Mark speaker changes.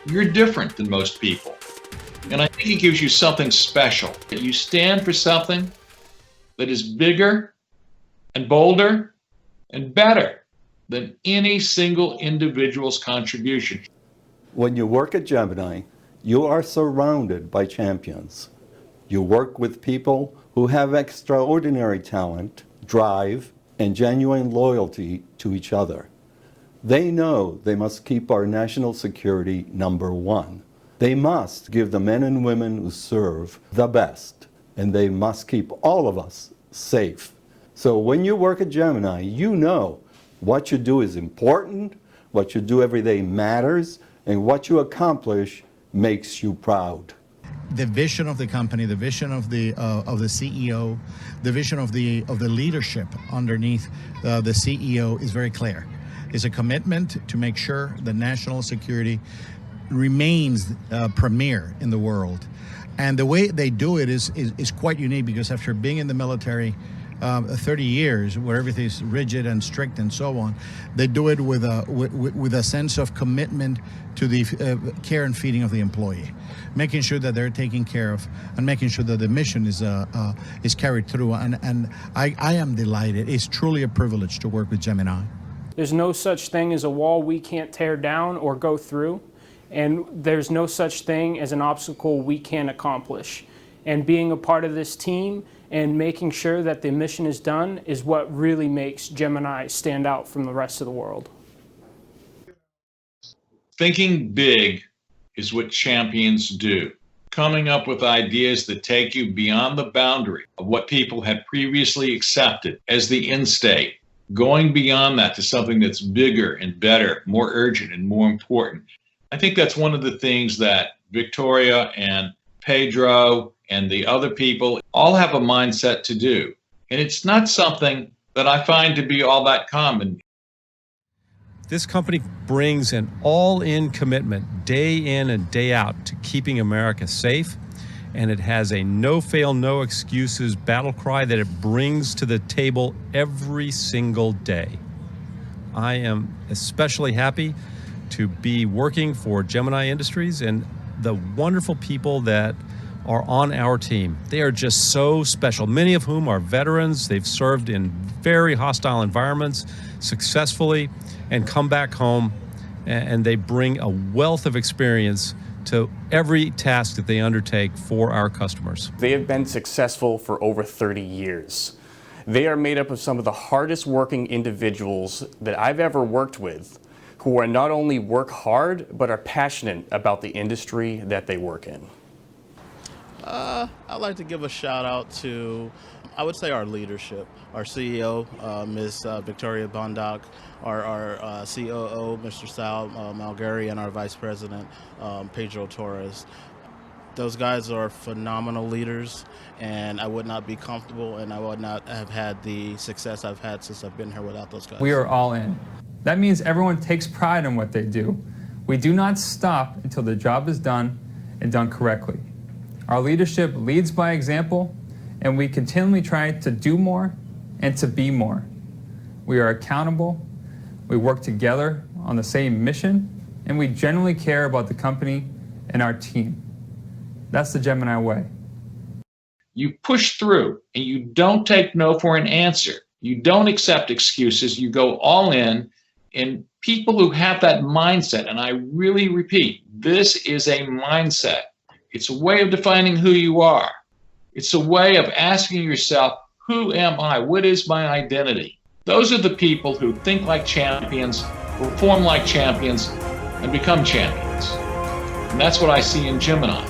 Speaker 1: You're different than most people. And I think it gives you something special. You stand for something that is bigger and bolder and better than any single individual's contribution.
Speaker 2: When you work at Gemini, you are surrounded by champions. You work with people who have extraordinary talent, drive, and genuine loyalty to each other. They know they must keep our national security number one. They must give the men and women who serve the best, and they must keep all of us safe. So when you work at Gemini, you know what you do is important, what you do every day matters, and what you accomplish makes you proud.
Speaker 3: The vision of the company, the vision of the CEO, the vision of the leadership underneath the CEO is very clear. It's a commitment to make sure that national security remains premier in the world. And the way they do it is quite unique, because after being in the military 30 years, where everything is rigid and strict and so on, they do it with a sense of commitment to the care and feeding of the employee, making sure that they're taken care of and making sure that the mission is carried through. And I am delighted. It's truly a privilege to work with Gemini.
Speaker 4: There's no such thing as a wall we can't tear down or go through, and there's no such thing as an obstacle we can't accomplish. And being a part of this team and making sure that the mission is done is what really makes Gemini stand out from the rest of the world.
Speaker 1: Thinking big is what champions do. Coming up with ideas that take you beyond the boundary of what people had previously accepted as the end state. Going beyond that to something that's bigger and better, more urgent and more important. I think that's one of the things that Victoria and Pedro and the other people all have a mindset to do. And it's not something that I find to be all that common.
Speaker 5: This company brings an all-in commitment day in and day out to keeping America safe. And it has a no-fail, no-excuses battle cry that it brings to the table every single day. I am especially happy to be working for Gemini Industries and the wonderful people that are on our team. They are just so special, many of whom are veterans. They've served in very hostile environments successfully and come back home, and they bring a wealth of experience to every task that they undertake for our customers.
Speaker 6: They have been successful for over 30 years. They are made up of some of the hardest working individuals that I've ever worked with, who are not only work hard, but are passionate about the industry that they work in.
Speaker 7: I'd like to give a shout out to, I would say, our leadership, our CEO, Ms. Victoria Bondoc, our COO, Mr. Sal Malgari, and our Vice President, Pedro Torres. Those guys are phenomenal leaders, and I would not be comfortable and I would not have had the success I've had since I've been here without those guys.
Speaker 8: We are all in. That means everyone takes pride in what they do. We do not stop until the job is done and done correctly. Our leadership leads by example, and we continually try to do more and to be more. We are accountable, we work together on the same mission, and we genuinely care about the company and our team. That's the Gemini way.
Speaker 1: You push through and you don't take no for an answer. You don't accept excuses. You go all in. And people who have that mindset, and I really repeat, this is a mindset. It's a way of defining who you are. It's a way of asking yourself, who am I? What is my identity? Those are the people who think like champions, perform like champions, and become champions. And that's what I see in Gemini.